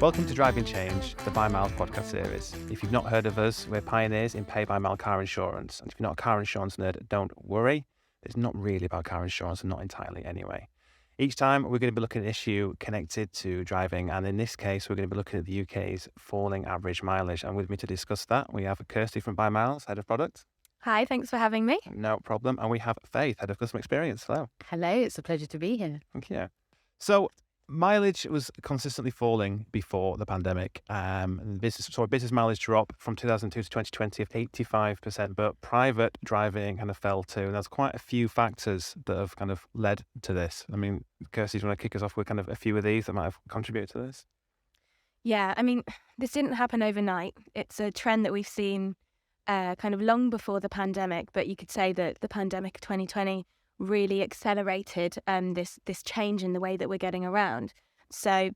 Welcome to Driving Change, the By Miles podcast series. If you've not heard of us, we're pioneers in pay-by-mile car insurance. And if you're not a car insurance nerd, don't worry. It's not really about car insurance, and not entirely anyway. Each time, we're going to be looking at an issue connected to driving. And in this case, we're going to be looking at the UK's falling average mileage. And with me to discuss that, we have Kirsty from By Miles, Head of Product. Hi, thanks for having me. No problem. And we have Faith, Head of Customer Experience. Hello. Hello, it's a pleasure to be here. Thank you. So, mileage was consistently falling before the pandemic. Business mileage dropped from 2002 to 2020 of 85%, but private driving kind of fell too. And there's quite a few factors that have kind of led to this. I mean, Kirsty, do you want to kick us off with kind of a few of these that might have contributed to this? Yeah, I mean, this didn't happen overnight. It's a trend that we've seen kind of long before the pandemic, but you could say that the pandemic of 2020 really accelerated this change in the way that we're getting around. So,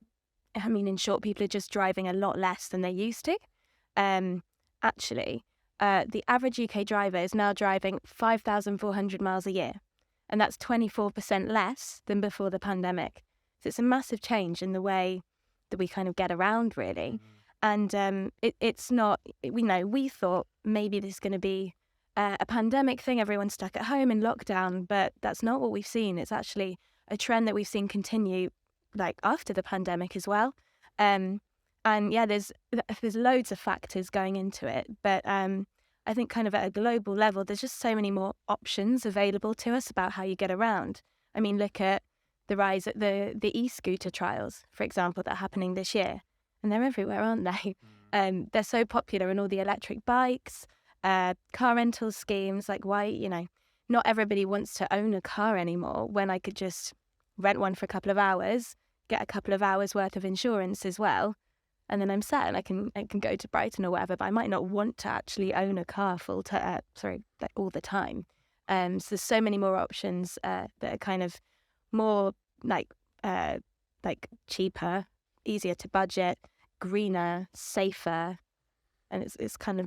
I mean, in short, people are just driving a lot less than they used to. The average UK driver is now driving 5,400 miles a year, and that's 24% less than before the pandemic. So it's a massive change in the way that we kind of get around, really. And it's not, we thought maybe this is going to be a pandemic thing, everyone's stuck at home in lockdown, but that's not what we've seen. It's actually a trend that we've seen continue like after the pandemic as well. And yeah, there's loads of factors going into it, but I think kind of at a global level, there's just so many more options available to us about how you get around. I mean, look at the rise at the e-scooter trials, for example, that are happening this year, and they're everywhere, aren't they? They're so popular, and all the electric bikes, car rental schemes, like why, not everybody wants to own a car anymore when I could just rent one for a couple of hours, get a couple of hours worth of insurance as well, and then I'm set and I can go to Brighton or whatever, but I might not want to actually own a car all the time. So there's so many more options that are kind of more like cheaper, easier to budget, greener, safer, and it's kind of,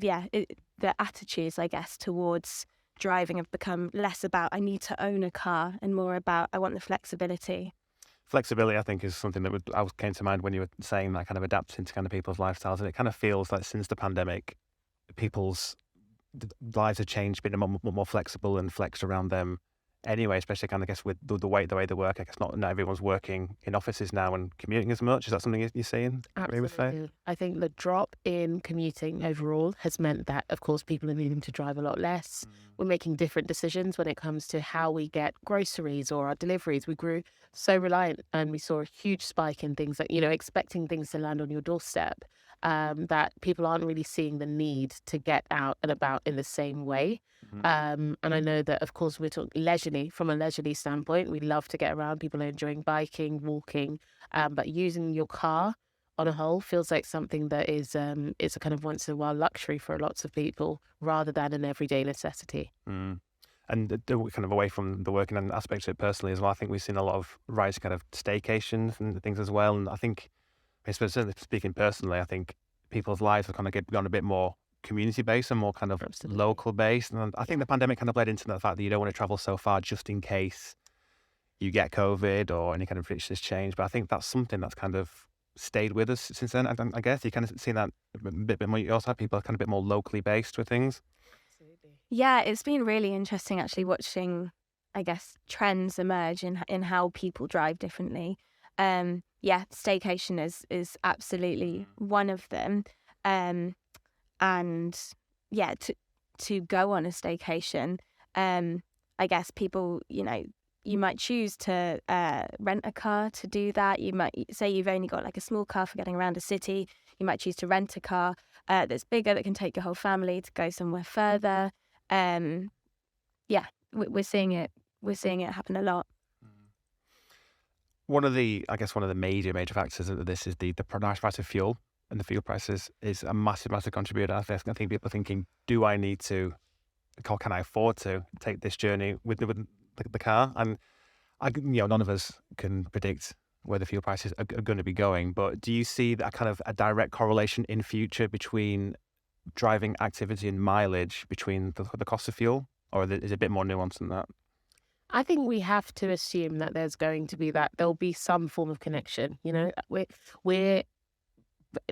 the attitudes, I guess, towards driving have become less about I need to own a car and more about I want the flexibility. Flexibility, I think, is something that came to mind when you were saying that, kind of adapting to kind of people's lifestyles. And it kind of feels like since the pandemic, people's lives have changed, been more flexible and flexed around them anyway, especially kind of, I guess, with the way they work. I guess not everyone's working in offices now and commuting as much. Is that something you're seeing? Absolutely. I think the drop in commuting overall has meant that, of course, people are needing to drive a lot less. We're making different decisions when it comes to how we get groceries or our deliveries. We grew so reliant, and we saw a huge spike in things like, expecting things to land on your doorstep, that people aren't really seeing the need to get out and about in the same way. And I know that, of course, we're talking from a leisurely standpoint. We love to get around. People are enjoying biking, walking, but using your car on a whole feels like something that is a kind of once in a while luxury for lots of people rather than an everyday necessity. And kind of away from the working aspect of it personally as well, I think we've seen a lot of rise kind of staycations and things as well. And I think, certainly speaking personally, I think people's lives have kind of gone a bit more community-based and more kind of local-based. And I think the pandemic kind of led into the fact that you don't want to travel so far just in case you get COVID or any kind of richness change. But I think that's something that's kind of stayed with us since then. I guess you kind of seen that a bit more. You also have people kind of a bit more locally based with things. Absolutely. Yeah, it's been really interesting actually watching, I guess, trends emerge in how people drive differently. Staycation is absolutely one of them. And yeah, to go on a staycation, I guess people, you might choose to rent a car to do that. You might say you've only got like a small car for getting around a city. You might choose to rent a car that's bigger, that can take your whole family to go somewhere further. We're seeing it happen a lot. One of the major factors of this is the price of fuel, and the fuel prices is a massive contributor. I think people are thinking, do I need to, or can I afford to take this journey with the car? And none of us can predict where the fuel prices are going to be going. But do you see that kind of a direct correlation in future between driving activity and mileage between the cost of fuel, or is it a bit more nuanced than that? I think we have to assume that there'll be some form of connection. We're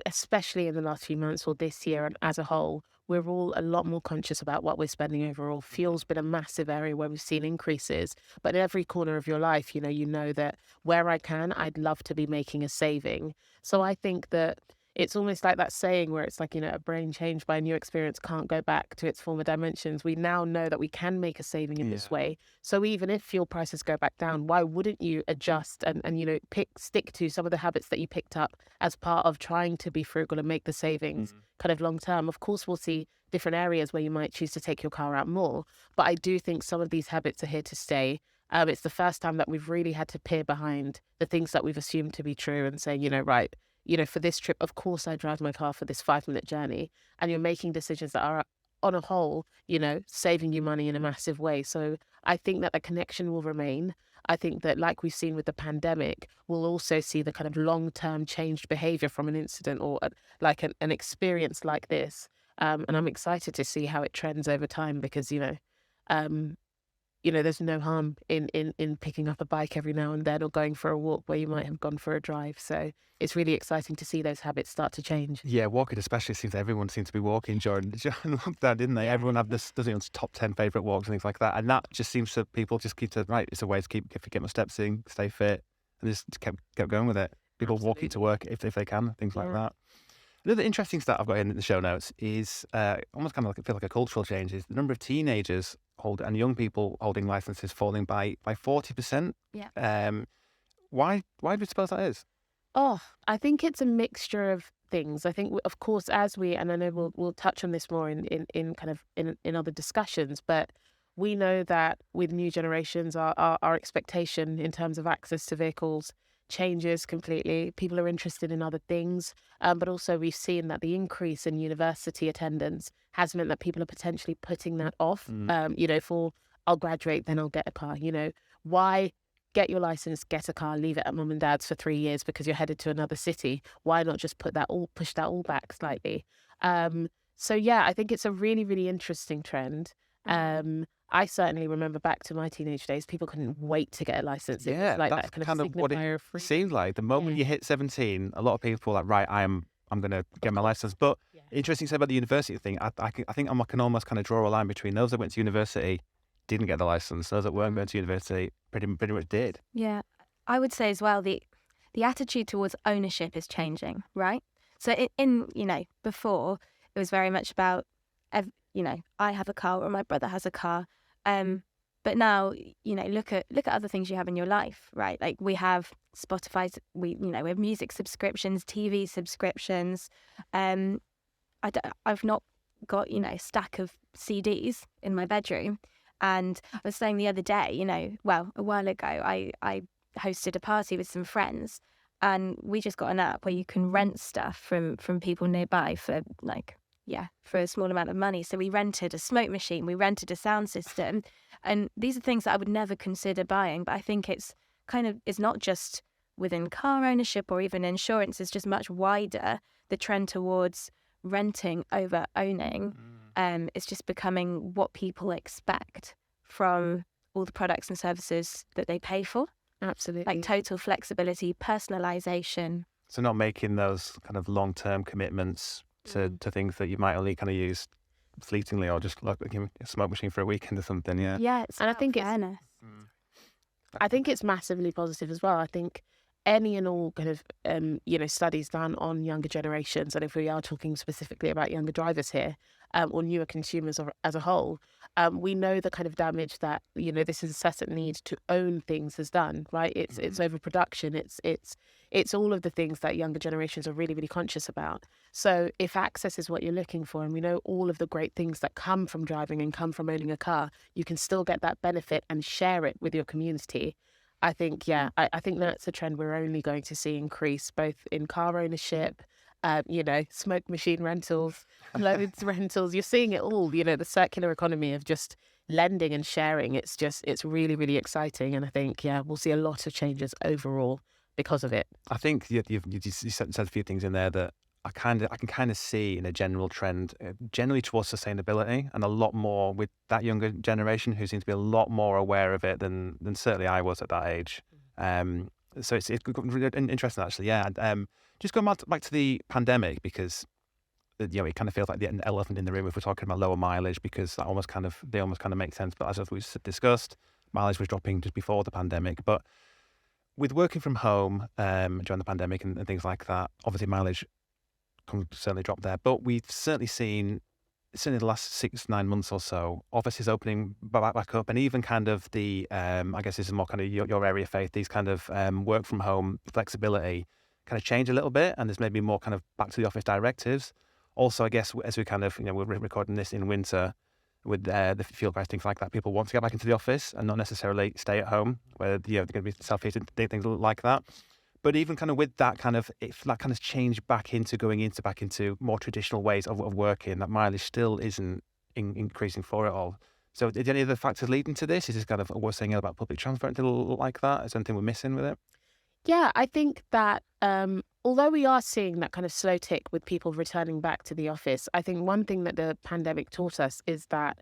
especially in the last few months or this year and as a whole, we're all a lot more conscious about what we're spending overall. Fuel's been a massive area where we've seen increases, but in every corner of your life, you know that where I can, I'd love to be making a saving. So I think that it's almost like that saying where it's like, a brain changed by a new experience can't go back to its former dimensions. We now know that we can make a saving in this way. So even if fuel prices go back down, why wouldn't you adjust and stick to some of the habits that you picked up as part of trying to be frugal and make the savings kind of long term? Of course, we'll see different areas where you might choose to take your car out more, but I do think some of these habits are here to stay. It's the first time that we've really had to peer behind the things that we've assumed to be true and say, right, for this trip, of course I drive my car for this 5-minute journey, and you're making decisions that are on a whole, saving you money in a massive way. So I think that the connection will remain. I think that like we've seen with the pandemic, we'll also see the kind of long-term changed behavior from an incident or an experience like this. And I'm excited to see how it trends over time because, there's no harm in picking up a bike every now and then or going for a walk where you might have gone for a drive. So it's really exciting to see those habits start to change. Yeah, walking especially seems everyone seemed to be walking during lockdown, didn't they? Everyone had this, doesn't it, top 10 favourite walks and things like that. And that just seems to people just keep to, right, it's a way to get my steps in, stay fit, and just kept going with it. People walking to work if they can, things like that. Another interesting stat I've got in the show notes is almost kind of I feel like a cultural change is the number of teenagers and young people holding licenses falling by 40%. Yeah. Why do you suppose that is? Oh, I think it's a mixture of things. I think, of course, and I know we'll touch on this more in other discussions, but we know that with new generations, our expectation in terms of access to vehicles changes completely. People are interested in other things, but also we've seen that the increase in university attendance has meant that people are potentially putting that off. For I'll graduate, then I'll get a car. Why get your license, get a car, leave it at mum and dad's for 3 years because you're headed to another city? Why not just push that all back slightly? So yeah, I think it's a really, really interesting trend. I certainly remember back to my teenage days, people couldn't wait to get a license. It was like that's that kind of what it seemed like. The moment you hit 17, a lot of people were like, right, I'm going to get my license. But interesting to say about the university thing, I think I can almost kind of draw a line between those that went to university, didn't get the license, those that weren't going to university pretty much did. Yeah, I would say as well, the attitude towards ownership is changing, right? So in before, it was very much about, I have a car or my brother has a car. But now, look at other things you have in your life, right? Like we have Spotify, we have music subscriptions, TV subscriptions. I've not got, a stack of CDs in my bedroom. And I was saying the other day, a while ago, I hosted a party with some friends and we just got an app where you can rent stuff from people nearby for for a small amount of money. So we rented a smoke machine, we rented a sound system. And these are things that I would never consider buying. But I think it's not just within car ownership or even insurance, it's just much wider. The trend towards renting over owning is just becoming what people expect from all the products and services that they pay for. Absolutely. Like total flexibility, personalization. So not making those kind of long-term commitments to things that you might only kind of use fleetingly or just like a smoke machine for a weekend or something. Yeah, and I think fairness. I think it's massively positive as well. I think any and all kind of studies done on younger generations, and if we are talking specifically about younger drivers here, or newer consumers as a whole, we know the kind of damage that this incessant need to own things has done. Right? It's overproduction. It's all of the things that younger generations are really, really conscious about. So if access is what you're looking for, and we know all of the great things that come from driving and come from owning a car, you can still get that benefit and share it with your community. I think, I think that's a trend we're only going to see increase, both in car ownership, smoke machine rentals, clothes rentals. You're seeing it all, the circular economy of just lending and sharing. It's really, really exciting. And I think, we'll see a lot of changes overall because of it. I think you said a few things in there that I can kind of see in a general trend, generally towards sustainability, and a lot more with that younger generation who seems to be a lot more aware of it than certainly I was at that age. So it's really interesting actually. Yeah. And, just going back to the pandemic, because it kind of feels like the elephant in the room if we're talking about lower mileage, because they almost kind of make sense. But as we discussed, mileage was dropping just before the pandemic. But with working from home during the pandemic and things like that, obviously mileage certainly dropped there. But we've certainly seen, certainly the last 6-9 months or so, offices opening back up, and even kind of the I guess this is more kind of your area, Faith. These kind of work from home flexibility kind of change a little bit, and there's maybe more kind of back to the office directives. Also, I guess as we kind of we're recording this in winter with the fuel price, things like that, people want to get back into the office and not necessarily stay at home where they're going to be self-heated, things like that. But even kind of with that kind of, if that kind of change back into more traditional ways of working, that mileage still isn't increasing for it all. So, are there any other factors leading to this? Is this kind of what we're saying about public transport and things like that? Is there anything we're missing with it? Yeah, I think that although we are seeing that kind of slow tick with people returning back to the office, I think one thing that the pandemic taught us is that,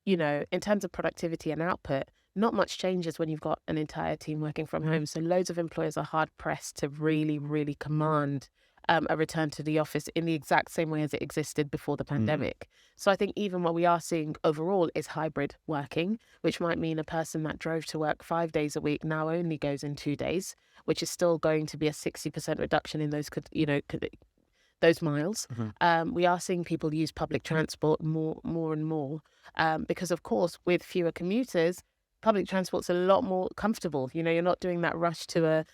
in terms of productivity and output, not much changes when you've got an entire team working from home. So loads of employers are hard pressed to really, really command a return to the office in the exact same way as it existed before the pandemic. So I think even what we are seeing overall is hybrid working, which might mean a person that drove to work 5 days a week now only goes in 2 days, which is still going to be a 60% reduction in those miles. We are seeing people use public transport more and more because, of course, with fewer commuters, public transport's a lot more comfortable. You're not doing that rush to a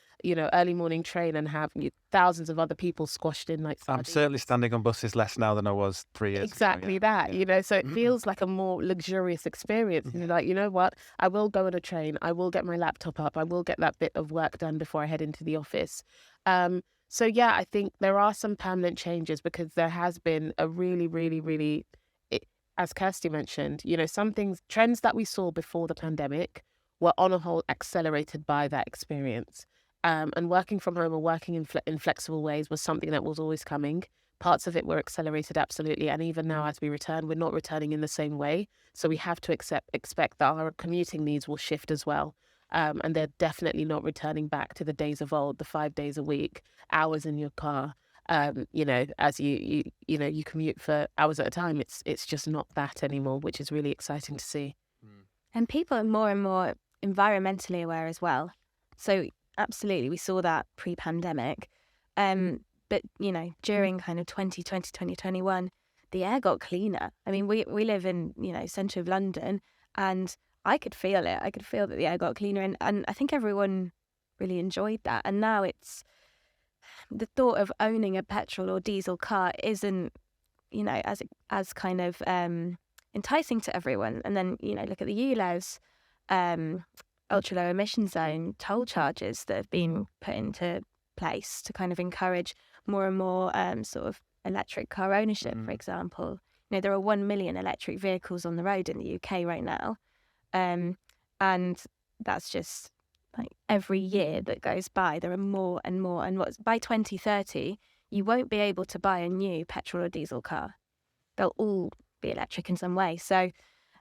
early morning train and have thousands of other people squashed in like I'm sardines. certainly standing on buses less now than I was 3 years ago. Exactly that, so it feels like a more luxurious experience. And you're like, you know what? I will go on a train. I will get my laptop up. I will get that bit of work done before I head into the office. So yeah, I think there are some permanent changes because there has been a really, really, really, as Kirsty mentioned, trends that we saw before the pandemic were on a whole accelerated by that experience. And working from home or working in flexible ways was something that was always coming. Parts of it were accelerated, absolutely. And even now, as we return, we're not returning in the same way. So we have to expect that our commuting needs will shift as well. And they're definitely not returning back to the days of old, the 5 days a week, hours in your car. As you commute for hours at a time. It's just not that anymore, which is really exciting to see. And people are more and more environmentally aware as well. So absolutely, we saw that pre-pandemic. But, during kind of 2020, 2021, the air got cleaner. I mean, we live in, centre of London, and I could feel it. I could feel that the air got cleaner. And I think everyone really enjoyed that. And now it's the thought of owning a petrol or diesel car isn't, as kind of enticing to everyone. And then, look at the ULEZ, ultra low emission zone toll charges that have been put into place to kind of encourage more and more sort of electric car ownership, for example. There are 1 million electric vehicles on the road in the UK right now. And that's just like every year that goes by, there are more and more. And by 2030, you won't be able to buy a new petrol or diesel car. They'll all be electric in some way. So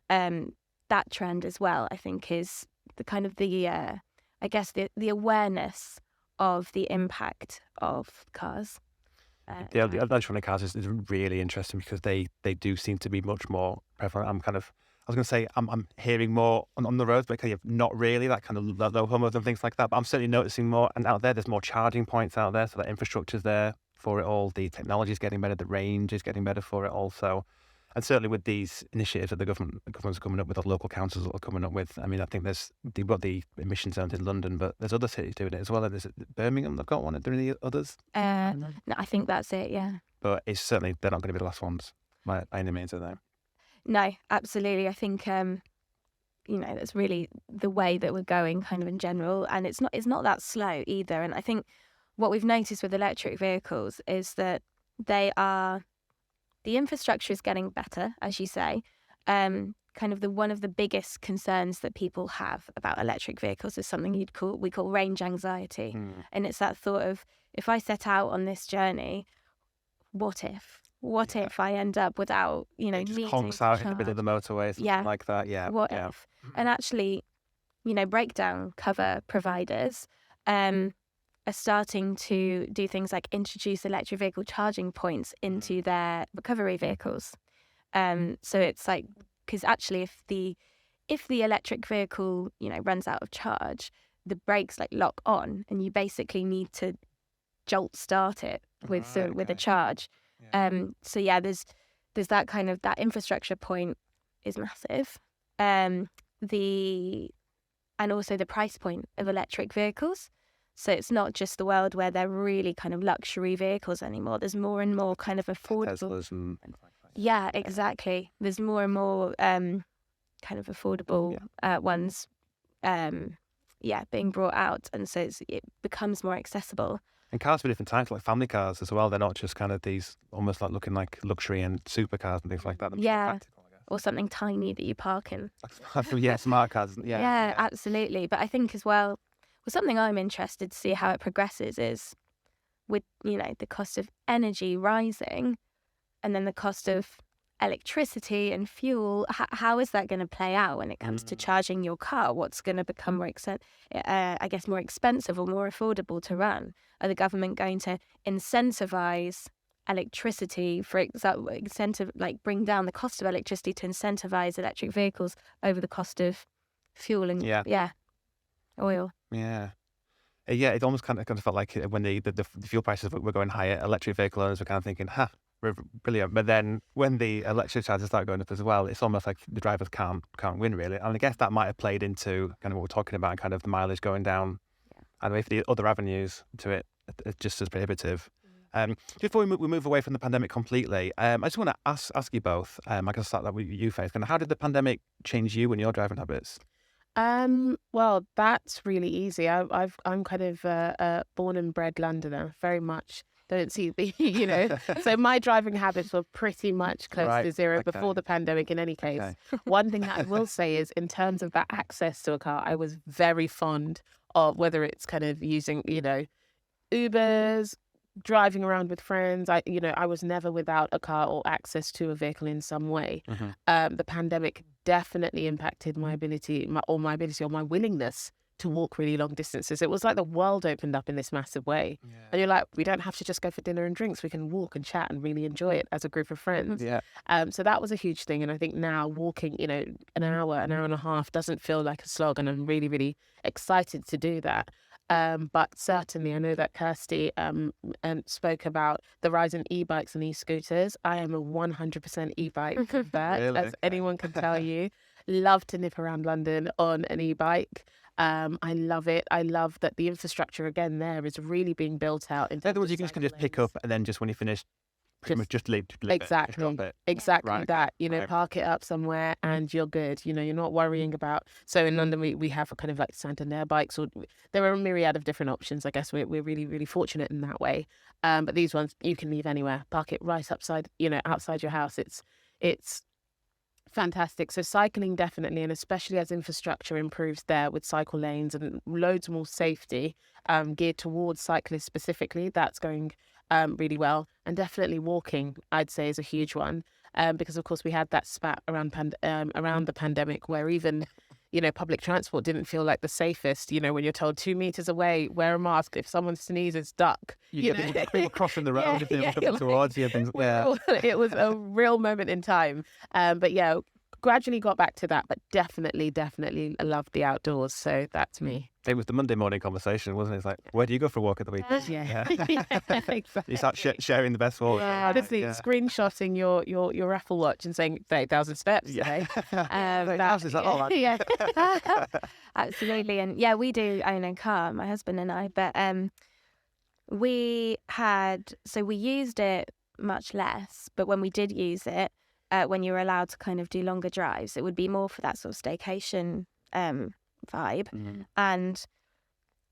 that trend as well, I think, is the kind of the awareness of the impact of cars. The electronic cars is really interesting because they do seem to be much more prevalent. I was going to say I'm hearing more on the roads, but kind of not really that kind of low homos and things like that. But I'm certainly noticing more, and out there's more charging points out there, so that infrastructure's there for it all. The technology is getting better, the range is getting better for it also. And certainly with these initiatives that the government's coming up with, or local councils are coming up with, I mean, I think they've got the emission zones in London, but there's other cities doing it as well. There's Birmingham, they've got one. Are there any others? No, I think that's it, yeah. But it's certainly, they're not going to be the last ones by any means, are they? No, absolutely. I think, that's really the way that we're going kind of in general. And it's not that slow either. And I think what we've noticed with electric vehicles is that the infrastructure is getting better, as you say. Kind of one of the biggest concerns that people have about electric vehicles is something we call range anxiety. And it's that thought of, if I set out on this journey, what if I end up without, It just honks out in the middle of the motorway, something like that. Yeah. What if? And actually, breakdown cover providers are starting to do things like introduce electric vehicle charging points into their recovery vehicles. So it's like, because actually if the electric vehicle, runs out of charge, the brakes like lock on, and you basically need to jolt start it with a charge. So yeah, there's that kind of, that infrastructure point is massive. And also the price point of electric vehicles. So it's not just the world where they're really kind of luxury vehicles anymore. There's more and more kind of affordable. Teslas and Yeah, exactly. There's more and more kind of affordable ones, being brought out, and so it becomes more accessible. And cars for different types, like family cars as well. They're not just kind of these almost like looking like luxury and supercars and things like that. They're Yeah. practical, I guess. Or something tiny that you park in. Yeah, smart cars. Yeah, absolutely. But I think as well, something I'm interested to see how it progresses is with, the cost of energy rising, and then the cost of electricity and fuel. How is that going to play out when it comes to charging your car? What's going to become more expensive or more affordable to run? Are the government going to incentivize electricity, for example, bring down the cost of electricity to incentivize electric vehicles over the cost of fuel and oil? Yeah. It almost kind of felt like when the fuel prices were going higher, electric vehicle owners were kind of thinking, brilliant. But then when the electric charges start going up as well, it's almost like the drivers can't win, really. And I guess that might have played into kind of what we're talking about, kind of the mileage going down. And if the other avenues to it are just as prohibitive. Before we move away from the pandemic completely, I just want to ask you both, I can start that with you, Faith. Kind of how did the pandemic change you and your driving habits? Well, that's really easy. I'm kind of a born and bred Londoner, very much. Don't see the, so my driving habits were pretty much close to zero before the pandemic in any case. One thing that I will say is, in terms of that access to a car, I was very fond of, whether it's kind of using, Ubers, driving around with friends. I was never without a car or access to a vehicle in some way. The pandemic definitely impacted my ability or my willingness to walk really long distances. It was like the world opened up in this massive way. And you're like, we don't have to just go for dinner and drinks. We can walk and chat and really enjoy it as a group of friends. So that was a huge thing. And I think now walking, an hour and a half doesn't feel like a slog. And I'm really, really excited to do that. But certainly, I know that Kirsty spoke about the rise in e-bikes and e-scooters. I am a 100% e-bike vet, Really? as anyone can tell you. Love to nip around London on an e-bike. I love it. I love that the infrastructure again there is really being built out. In other words, you can just pick up and then just when you finish, pretty much just leave exactly it, drop it. Exactly Right. that. Park it up somewhere and you're good. You're not worrying about. So in London we have a kind of like Santander bikes, or there are a myriad of different options. I guess we're really, really fortunate in that way. But these ones you can leave anywhere. Park it right outside your house. It's fantastic. So cycling definitely, and especially as infrastructure improves there with cycle lanes and loads more safety geared towards cyclists specifically, that's going really well. And definitely walking, I'd say, is a huge one, because of course we had that spat around the pandemic where even public transport didn't feel like the safest. When you're told 2 meters away, wear a mask. If someone sneezes, duck. You get people crossing the road if they're coming towards you. Things. It was a real moment in time. But gradually got back to that. But definitely loved the outdoors. So that's me. It was the Monday morning conversation, wasn't it? It's like, where do you go for a walk at the weekend? Exactly. You start sharing the best walk. Honestly, screenshotting your Apple Watch and saying 30,000 steps today. Absolutely. And we do own a car, my husband and I, but we used it much less, but when we did use it, when you were allowed to kind of do longer drives, it would be more for that sort of staycation vibe. And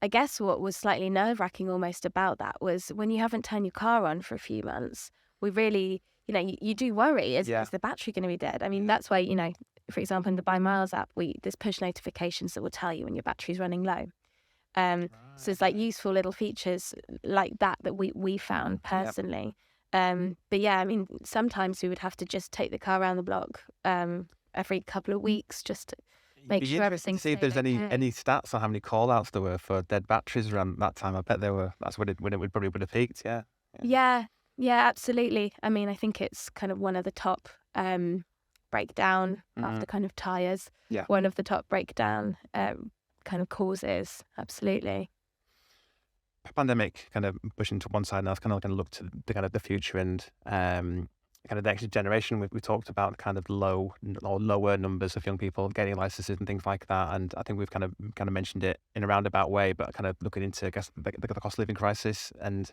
I guess what was slightly nerve-wracking almost about that was when you haven't turned your car on for a few months, we really, you do worry, is the battery going to be dead? I mean, that's why, for example, in the Buy Miles app, there's push notifications that will tell you when your battery's running low. So it's like useful little features like that we found personally. But I mean, sometimes we would have to just take the car around the block every couple of weeks just make Be sure interesting to everything's see if staying there's any okay. stats on how many call outs there were for dead batteries around that time. I bet there were. That's when it would probably would have peaked. Yeah. Yeah. Yeah, yeah, absolutely. I mean, I think it's kind of one of the top breakdown Mhm. after kind of tires. Yeah. One of the top breakdown kind of causes. Absolutely. Pandemic kind of pushing to one side now. It's kind of going to look to the kind of the future and kind of the next generation. We talked about kind of low or lower numbers of young people getting licenses and things like that. And I think we've kind of mentioned it in a roundabout way, but kind of looking into, I guess, the cost of living crisis and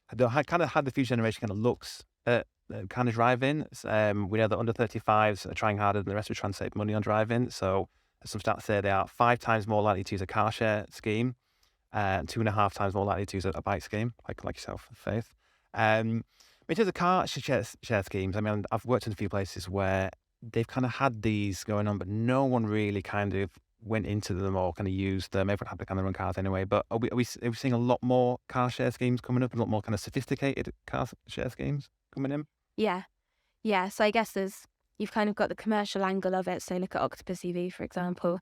kind of how the future generation kind of looks at kind of driving. We know that under 35s are trying harder than the rest are trying to save money on driving. So some stats say they are 5 times more likely to use a car share scheme, 2.5 times more likely to use a bike scheme, like yourself, Faith. In terms of car share schemes, I mean, I've worked in a few places where they've kind of had these going on, but no one really kind of went into them or kind of used them. Everyone had to kind of run cars anyway. But are we seeing a lot more car share schemes coming up, a lot more kind of sophisticated car share schemes coming in? Yeah, yeah. So I guess you've kind of got the commercial angle of it. So look at Octopus EV, for example,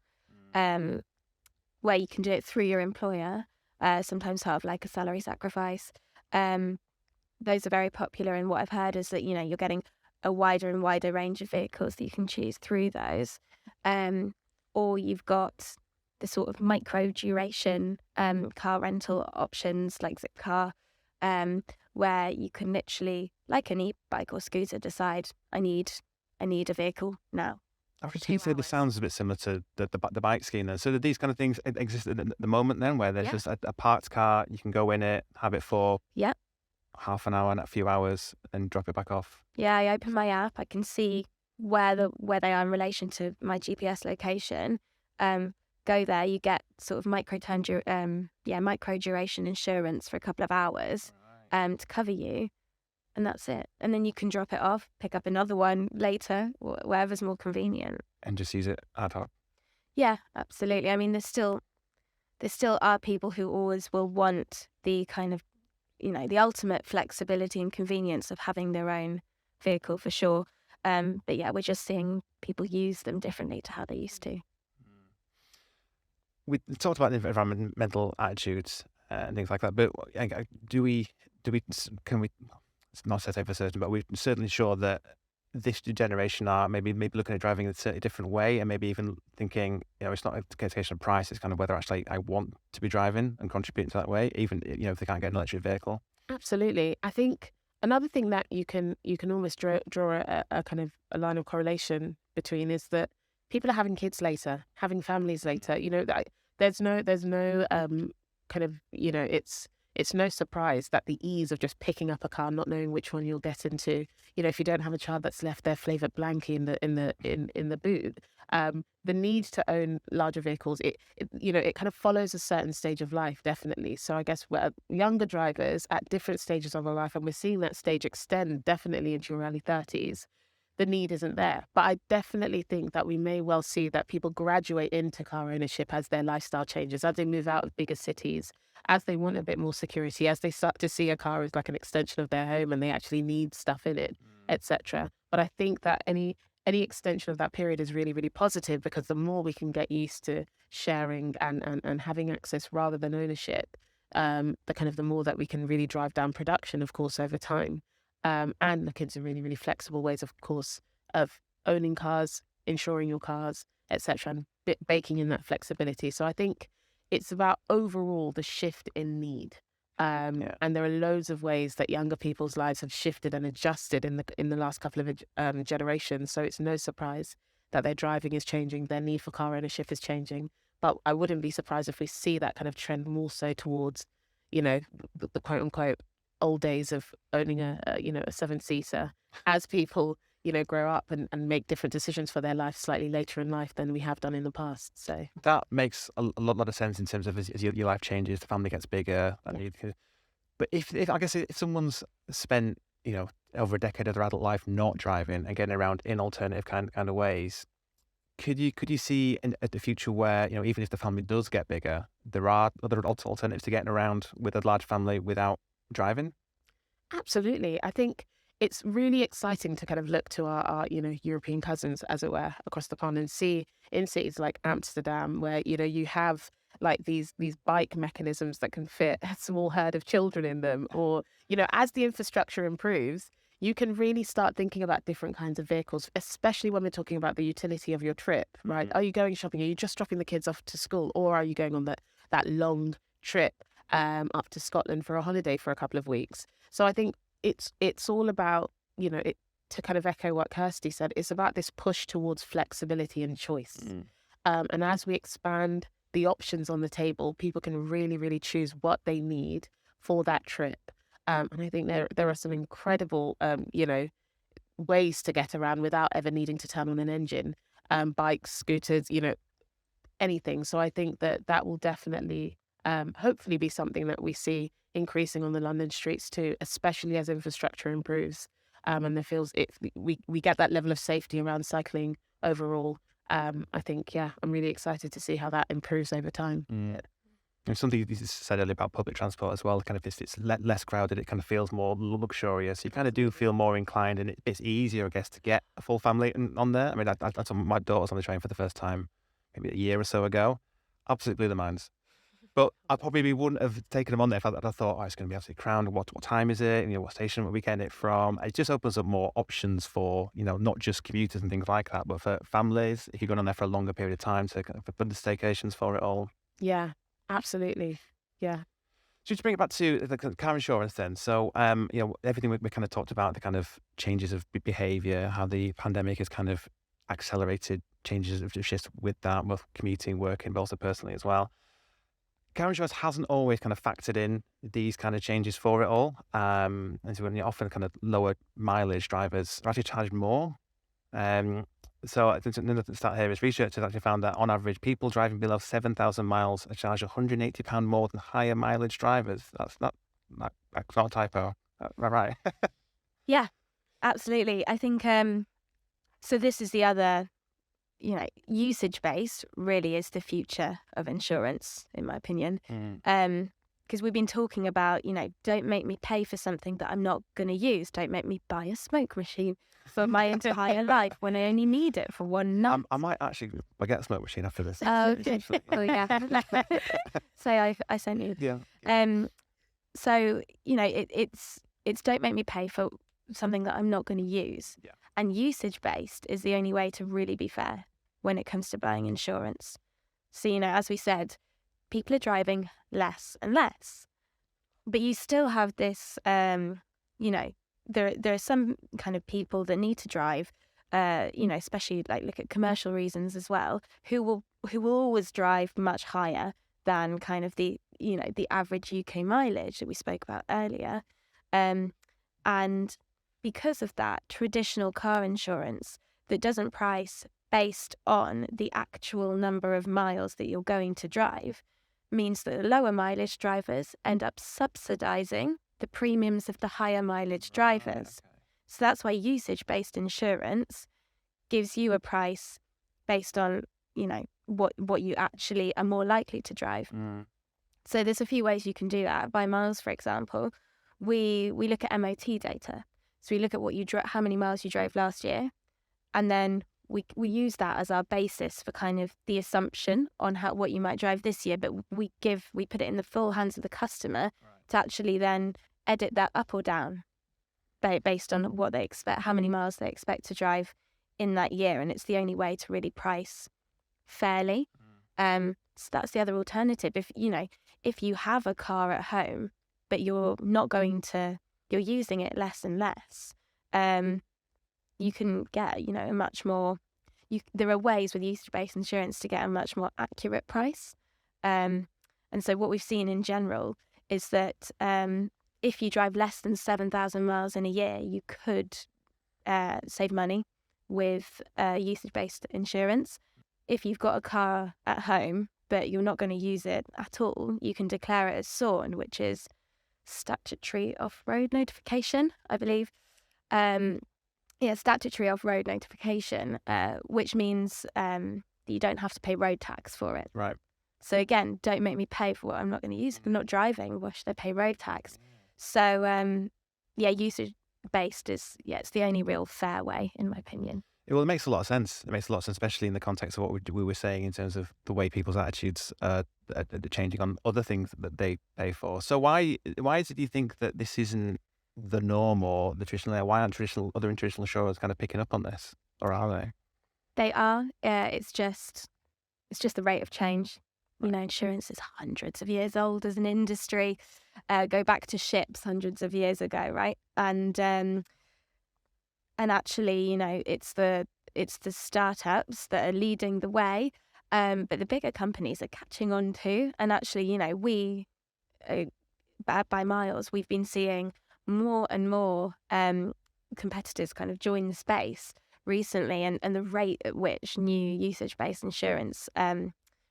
um, where you can do it through your employer, sometimes sort of like a salary sacrifice. Those are very popular, and what I've heard is that you're getting a wider and wider range of vehicles that you can choose through those. Or you've got the sort of micro duration car rental options like Zipcar, where you can literally, like an e-bike or scooter, decide I need a vehicle now. I was just 2 going to say this hours. sounds a bit similar to the bike scheme then. So do these kind of things exist at the moment then, where there's Yeah. just a parked car, you can go in it, have it for Yep. half an hour and a few hours and drop it back off. Yeah, I open my app, I can see where they are in relation to my GPS location. Go there, you get sort of micro duration insurance for a couple of hours to cover you, and that's it. And then you can drop it off, pick up another one later, wherever's more convenient. And just use it ad hoc. Yeah, absolutely. I mean, there still are people who always will want the kind of, the ultimate flexibility and convenience of having their own vehicle for sure. But yeah, we're just seeing people use them differently to how they used to. We talked about environmental attitudes and things like that, but can we, it's not say for certain, but we're certainly sure that this generation are maybe looking at driving in a slightly different way, and maybe even thinking, it's not a case of price, it's kind of whether actually I want to be driving and contributing to that way, even if they can't get an electric vehicle. Absolutely. I think another thing that you can almost draw a kind of a line of correlation between is that people are having kids later, having families later. There's no kind of it's no surprise that the ease of just picking up a car, not knowing which one you'll get into. If you don't have a child that's left their flavoured blankie in the boot, the need to own larger vehicles, it kind of follows a certain stage of life, definitely. So I guess we're younger drivers at different stages of our life, and we're seeing that stage extend definitely into your early 30s. The need isn't there. But I definitely think that we may well see that people graduate into car ownership as their lifestyle changes, as they move out of bigger cities, as they want a bit more security, as they start to see a car as like an extension of their home and they actually need stuff in it, etc. But I think that any extension of that period is really, really positive, because the more we can get used to sharing and having access rather than ownership, the more that we can really drive down production, of course, over time. And look into really, really flexible ways, of course, of owning cars, insuring your cars, etc., and baking in that flexibility. So I think it's about overall the shift in need. And there are loads of ways that younger people's lives have shifted and adjusted in the last couple of generations. So it's no surprise that their driving is changing, their need for car ownership is changing. But I wouldn't be surprised if we see that kind of trend more so towards, the quote unquote old days of owning a 7-seater, as people grow up and make different decisions for their life slightly later in life than we have done in the past. So that makes a lot of sense in terms of as your life changes, the family gets bigger. But if I guess if someone's spent over a decade of their adult life not driving and getting around in alternative kind of ways, could you see at the future where even if the family does get bigger, there are other alternatives to getting around with a large family without driving? absolutely. I think it's really exciting to kind of look to our European cousins, as it were, across the pond and see in cities like Amsterdam, where, you have like these bike mechanisms that can fit a small herd of children in them, or, as the infrastructure improves, you can really start thinking about different kinds of vehicles, especially when we're talking about the utility of your trip, right? Mhm. Are you going shopping? Are you just dropping the kids off to school? Or are you going on that long trip up to Scotland for a holiday for a couple of weeks? So I think it's all about, to kind of echo what Kirsty said, it's about this push towards flexibility and choice. Mm. And as we expand the options on the table, people can really, really choose what they need for that trip. And I think there are some incredible, ways to get around without ever needing to turn on an engine. Bikes, scooters, anything. So I think that will definitely, hopefully, be something that we see increasing on the London streets too, especially as infrastructure improves. And there feels we get that level of safety around cycling overall. I think, I'm really excited to see how that improves over time. Mm. And something you said earlier about public transport as well, kind of if it's less crowded, it kind of feels more luxurious. You kind of do feel more inclined, and it's easier, I guess, to get a full family on there. I mean, that's my daughter's on the train for the first time maybe a year or so ago. Absolutely blew their minds. But I probably wouldn't have taken them on there if I thought, it's going to be absolutely crowded. What time is it? What station are we getting it from? It just opens up more options for, not just commuters and things like that, but for families, if you're going on there for a longer period of time, to kind of put the staycations for it all. Yeah, absolutely. Yeah. So to bring it back to the car insurance then. So, everything we kind of talked about, the kind of changes of behaviour, how the pandemic has kind of accelerated changes of shifts with that, both commuting, working, but also personally as well. Car insurance hasn't always kind of factored in these kind of changes for it all. And so when you're often kind of lower mileage drivers are actually charged more. So I think another stat here is research has actually found that on average, people driving below 7,000 miles are charged £180 more than higher mileage drivers. That's not a typo. Right. Yeah, absolutely. I think so this is the other, usage-based really is the future of insurance, in my opinion. Because we've been talking about, don't make me pay for something that I'm not going to use. Don't make me buy a smoke machine for my entire life when I only need it for one night. I might actually get a smoke machine after this. Oh, okay. Oh, yeah. So I sent you. Yeah. So, it's don't make me pay for something that I'm not going to use. Yeah. And usage-based is the only way to really be fair when it comes to buying insurance. So, as we said, people are driving less and less. But you still have this, there are some kind of people that need to drive, especially like look at commercial reasons as well, who will always drive much higher than kind of the average UK mileage that we spoke about earlier. And because of that, traditional car insurance that doesn't price based on the actual number of miles that you're going to drive means that the lower mileage drivers end up subsidizing the premiums of the higher mileage drivers. Okay. So that's why usage-based insurance gives you a price based on, what you actually are more likely to drive. So there's a few ways you can do that. By miles, for example, we look at MOT data. So we look at how many miles you drove last year, and then we use that as our basis for kind of the assumption on what you might drive this year. But we put it in the full hands of the customer to actually then edit that up or down based on what they expect, how many miles they expect to drive in that year. And it's the only way to really price fairly. So that's the other alternative. If you have a car at home, but you're using it less and less, you can get, a much more, there are ways with usage-based insurance to get a much more accurate price. And so what we've seen in general is that if you drive less than 7,000 miles in a year, you could save money with usage-based insurance. If you've got a car at home, but you're not going to use it at all, you can declare it as SORN, which is statutory off-road notification, I believe. Statutory off-road notification, which means that you don't have to pay road tax for it. Right. So again, don't make me pay for what I'm not going to use. If I'm not driving, why should I pay road tax? So, based is, it's the only real fair way, in my opinion. Well, it makes a lot of sense. It makes a lot of sense, especially in the context of what we were saying in terms of the way people's attitudes are changing on other things that they pay for. So why is it, do you think, that this isn't the norm or the traditional? Why aren't other traditional insurers kind of picking up on this, or are they? They are. It's just the rate of change. You know, insurance is hundreds of years old as an industry. Go back to ships hundreds of years ago, right? And actually, you know, it's the startups that are leading the way, but the bigger companies are catching on too. And actually, you know, we by miles, we've been seeing more and more competitors kind of join the space recently, and the rate at which new usage-based insurance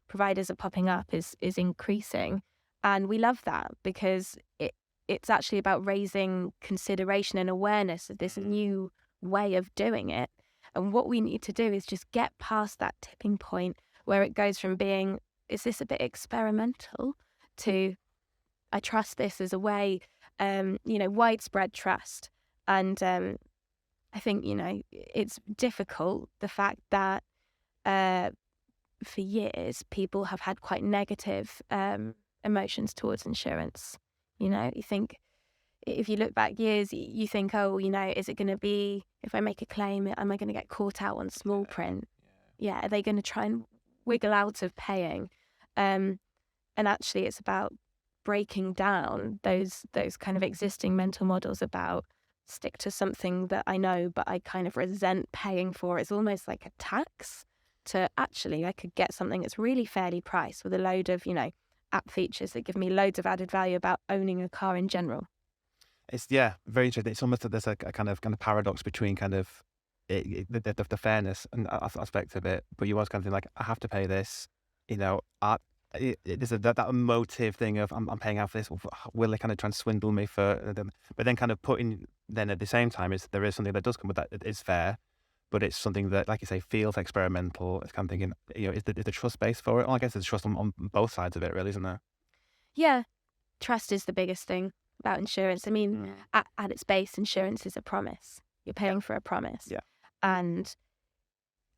providers are popping up is increasing, and we love that because it's actually about raising consideration and awareness of this new way of doing it. And what we need to do is just get past that tipping point where it goes from being, is this a bit experimental, to I trust this as a way, you know, widespread trust. And I think, you know, it's difficult, the fact that for years people have had quite negative emotions towards insurance. You know, you think, if you look back years, you think, oh, you know, is it going to be, if I make a claim, am I going to get caught out on small print? Yeah, are they going to try and wiggle out of paying? And actually, it's about breaking down those kind of existing mental models about stick to something that I know, but I kind of resent paying for. It's almost like a tax, to actually, I could get something that's really fairly priced with a load of, you know, app features that give me loads of added value about owning a car in general. It's very interesting. It's almost that there's a kind of paradox between kind of the fairness and aspect of it, but you always kind of think like, I have to pay this, you know. There's that emotive thing of I'm paying out for this. Will they kind of try and swindle me for them? But then kind of putting, then at the same time, is there is something that does come with that. It is fair, but it's something that, like you say, feels experimental. It's kind of thinking, you know, is the trust base for it? Well, I guess there's trust on both sides of it, really, isn't there? Yeah, trust is the biggest thing about insurance. I mean, at its base, insurance is a promise. You're paying for a promise. Yeah. And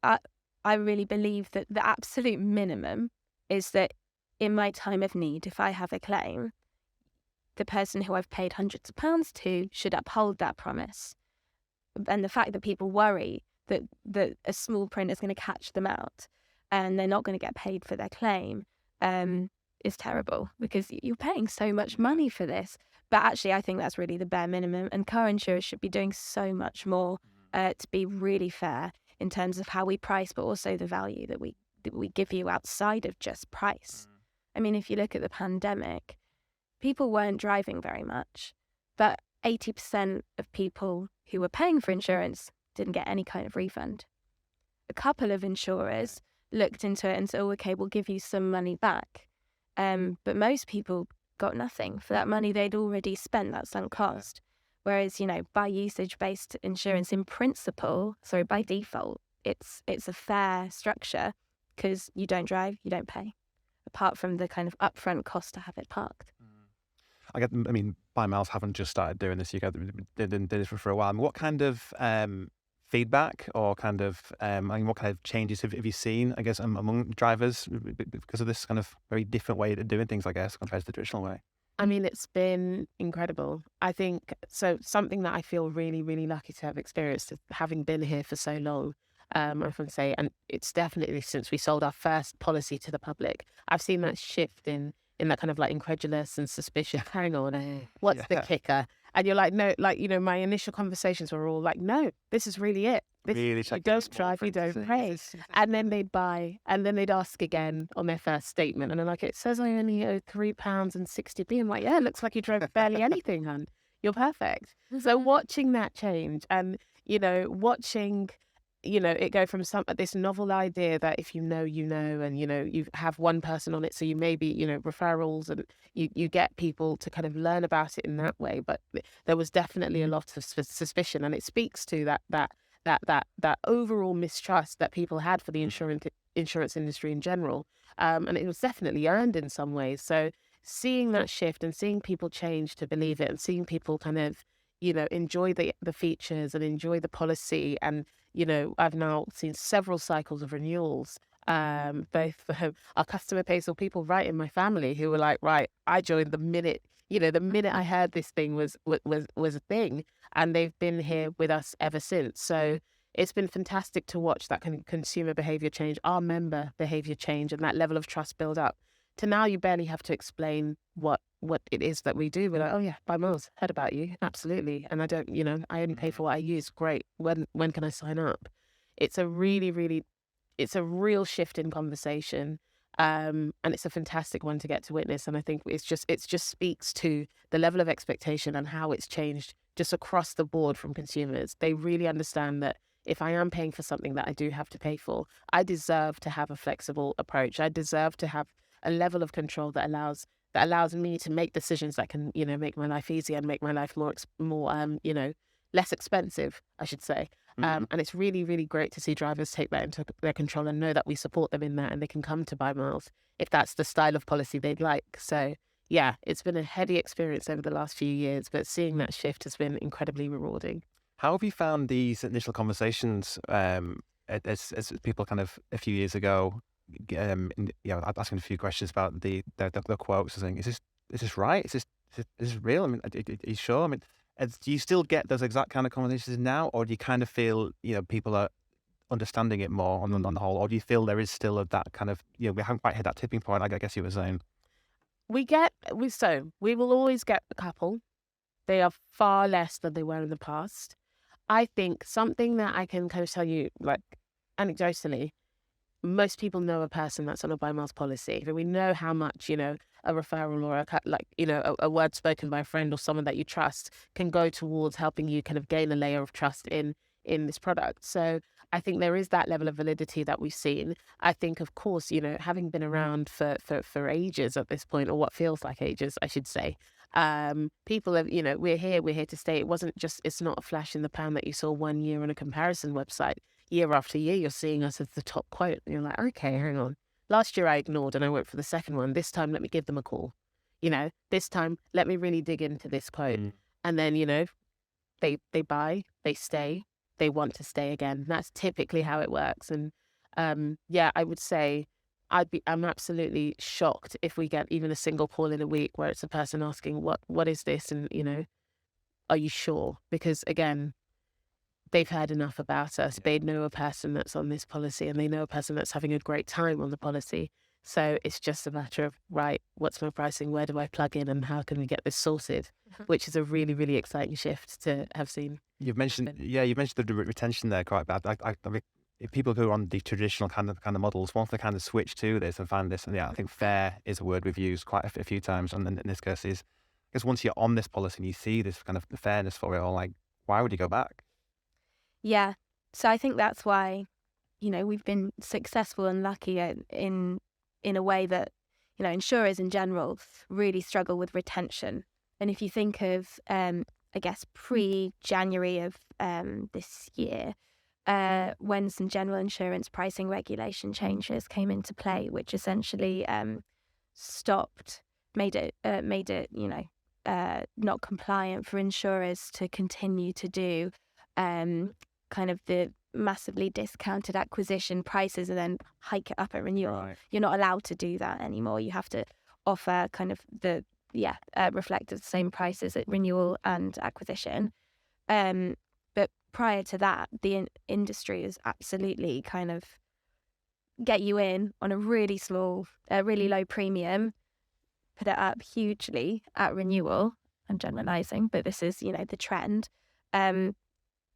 I really believe that the absolute minimum is that in my time of need, if I have a claim, the person who I've paid hundreds of pounds to should uphold that promise. And the fact that people worry that a small print is going to catch them out and they're not going to get paid for their claim is terrible, because you're paying so much money for this. But actually, I think that's really the bare minimum, and car insurers should be doing so much more to be really fair in terms of how we price, but also the value that we give you outside of just price. I mean, if you look at the pandemic, people weren't driving very much, but 80% of people who were paying for insurance didn't get any kind of refund. A couple of insurers looked into it and said, oh, okay, we'll give you some money back. But most people got nothing for that money they'd already spent, that sunk cost. Whereas, you know, by usage-based insurance, in principle, by default, it's a fair structure, because you don't drive, you don't pay, apart from the kind of upfront cost to have it parked. I mean, Buy Miles haven't just started doing this. You guys did this for a while. I mean, what kind of feedback or kind of, what kind of changes have you seen, I guess, among drivers because of this kind of very different way of doing things, I guess, compared to the traditional way? I mean, it's been incredible. I think, so something that I feel really, really lucky to have experienced, having been here for so long, I can say, and it's definitely since we sold our first policy to the public, I've seen that shift in that kind of like incredulous and suspicious, hang on, what's the kicker? And you're like, no, like, you know, my initial conversations were all like, no, this is really it. Really, you don't drive, you don't pay. And then they'd buy, and then they'd ask again on their first statement. And they're like, it says I only owe £3.60p. I'm like, yeah, it looks like you drove barely anything, hon. You're perfect. So watching that change, and, you know, watching, you know, it go from this novel idea that if you know, and, you know, you have one person on it, so you maybe, you know, referrals, and you get people to kind of learn about it in that way. But there was definitely a lot of suspicion, and it speaks to that overall mistrust that people had for the insurance industry in general, and it was definitely earned in some ways. So seeing that shift and seeing people change to believe it, and seeing people kind of, enjoy the features and enjoy the policy. And, I've now seen several cycles of renewals, both for our customer base or people right in my family who were like, right, I joined the minute, the minute I heard this thing was a thing, and they've been here with us ever since. So it's been fantastic to watch that consumer behavior change, our member behavior change, and that level of trust build up. To now, you barely have to explain what it is that we do. We're like, oh yeah, buy miles, heard about you, absolutely. And I don't, I only pay for what I use. Great. When can I sign up? It's a it's a real shift in conversation, and it's a fantastic one to get to witness. And I think it just speaks to the level of expectation and how it's changed just across the board from consumers. They really understand that if I am paying for something that I do have to pay for, I deserve to have a flexible approach. I deserve to have a level of control that allows me to make decisions that can, make my life easier and make my life more, less expensive, I should say. And it's really, really great to see drivers take that into their control and know that we support them in that, and they can come to buy miles if that's the style of policy they'd like. So yeah, it's been a heady experience over the last few years, but seeing that shift has been incredibly rewarding. How have you found these initial conversations as people kind of a few years ago, asking a few questions about the quotes and saying, is this right? Is this real? I mean, are you sure? I mean, do you still get those exact kind of conversations now, or do you kind of feel people are understanding it more on the whole, or do you feel there is still that kind of we haven't quite hit that tipping point? I guess you were saying. We will always get a couple. They are far less than they were in the past. I think something that I can kind of tell you, like anecdotally, most people know a person that's on a buy miles policy. We know how much, a referral or a word spoken by a friend or someone that you trust can go towards helping you kind of gain a layer of trust in this product. So I think there is that level of validity that we've seen. I think, of course, having been around for ages at this point, or what feels like ages, I should say, people have, we're here to stay. It's not a flash in the pan that you saw 1 year on a comparison website. Year after year, you're seeing us as the top quote. And you're like, okay, hang on. Last year I ignored and I went for the second one. This time, let me give them a call. This time, let me really dig into this quote. And then, they buy, they stay, they want to stay again. That's typically how it works. And I would say I'm absolutely shocked if we get even a single call in a week where it's a person asking, what is this? And, are you sure? Because again, they've heard enough about us. They know a person that's on this policy, and they know a person that's having a great time on the policy. So it's just a matter of, right, what's my pricing? Where do I plug in? And how can we get this sorted? Which is a really, really exciting shift to have seen. You've mentioned the retention there quite bad. I mean, if people who are on the traditional kind of models, once they kind of switch to this and find this, and I think fair is a word we've used quite a few times, and in this case is, because once you're on this policy and you see this kind of the fairness for it all, like, why would you go back? Yeah. So I think that's why, we've been successful and lucky in a way that, insurers in general really struggle with retention. And if you think of, I guess, pre-January of this year, when some general insurance pricing regulation changes came into play, which essentially made it, not compliant for insurers to continue to do kind of the massively discounted acquisition prices and then hike it up at renewal. Right. You're not allowed to do that anymore. You have to offer kind of reflect the same prices at renewal and acquisition. But prior to that, the industry is absolutely kind of get you in on a really low premium, put it up hugely at renewal. I'm generalizing, but this is, the trend.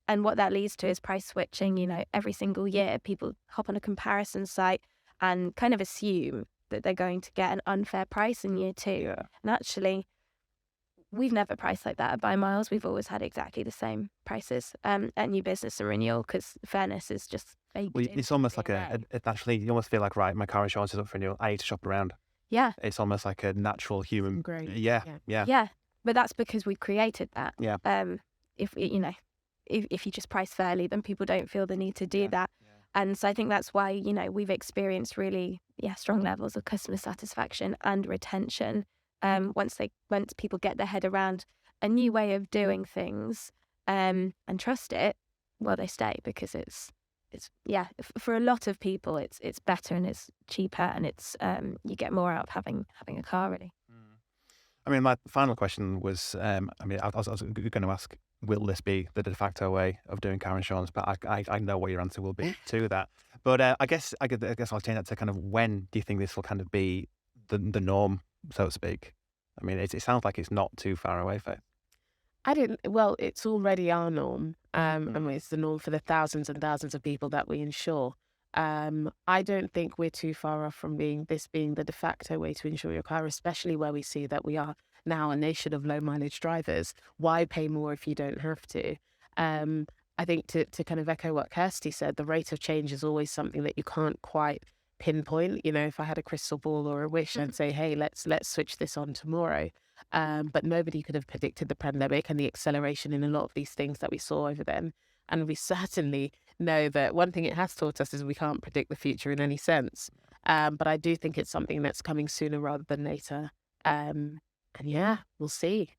And what that leads to is price switching. Every single year, people hop on a comparison site and kind of assume that they're going to get an unfair price in year 2. Yeah. And actually, we've never priced like that at Buy Miles. We've always had exactly the same prices at new business and renewal, because fairness is just baked in. It's almost like naturally, you almost feel like, right, my car insurance is up for renewal. I need to shop around. Yeah. It's almost like a natural human. Great. Yeah. But that's because we've created that. Yeah. If you just price fairly, then people don't feel the need to do that. Yeah. And so I think that's why, we've experienced really strong levels of customer satisfaction and retention once people get their head around a new way of doing things, and trust it, well, they stay, because it's for a lot of people it's better and it's cheaper, and it's you get more out of having a car, really. I mean, my final question was, I was going to ask, will this be the de facto way of doing car insurance? But I know what your answer will be to that. But I guess I'll change that to kind of, when do you think this will kind of be the norm, so to speak? I mean, it sounds like it's not too far away, Faith. Well, it's already our norm. I mean, it's the norm for the thousands and thousands of people that we insure. I don't think we're too far off from being the de facto way to insure your car, especially where we see that we are now a nation of low mileage drivers. Why pay more if you don't have to? I think to kind of echo what Kirsty said, the rate of change is always something that you can't quite pinpoint. You know, if I had a crystal ball or a wish, I'd say, hey, let's switch this on tomorrow. But nobody could have predicted the pandemic and the acceleration in a lot of these things that we saw over then. And we certainly know that one thing it has taught us is we can't predict the future in any sense. But I do think it's something that's coming sooner rather than later. And yeah, we'll see.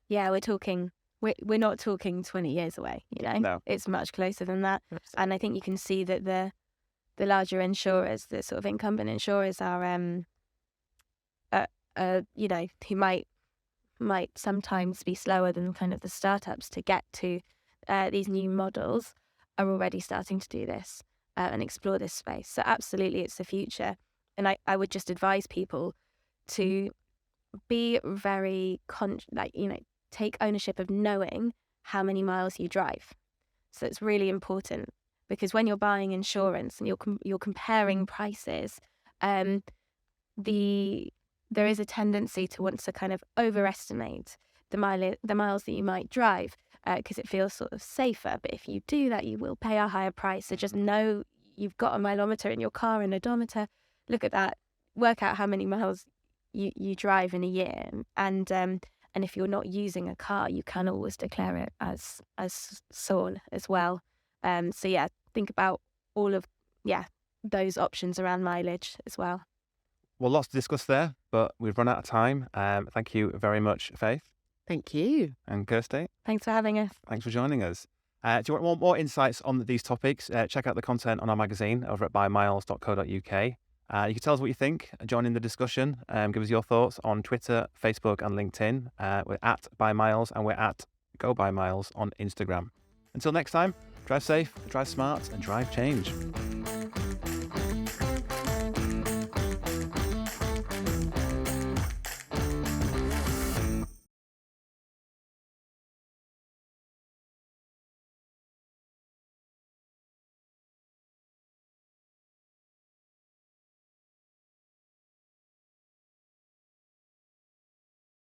Yeah, we're not talking 20 years away, you know? No. It's much closer than that. Absolutely. And I think you can see that the larger insurers, the sort of incumbent insurers, are you know, who might sometimes be slower than kind of the startups to get to these new models, are already starting to do this and explore this space. So absolutely, it's the future. And I would just advise people to be very take ownership of knowing how many miles you drive. So it's really important, because when you're buying insurance and you're comparing prices, there is a tendency to want to kind of overestimate the miles that you might drive, because it feels sort of safer. But if you do that, you will pay a higher price. So just know you've got a mileometer in your car, an odometer. Look at that. Work out how many miles you drive in a year. And if you're not using a car, you can always declare it as SORN as well. So yeah, think about all of those options around mileage as well. Well, lots to discuss there, but we've run out of time. Thank you very much, Faith. Thank you. And Kirsty. Thanks for having us. Thanks for joining us. Do you want more insights on these topics? Check out the content on our magazine over at buymiles.co.uk. You can tell us what you think, join in the discussion, give us your thoughts on Twitter, Facebook and LinkedIn. We're at BuyMiles and we're at GoBuyMiles on Instagram. Until next time, drive safe, drive smart and drive change.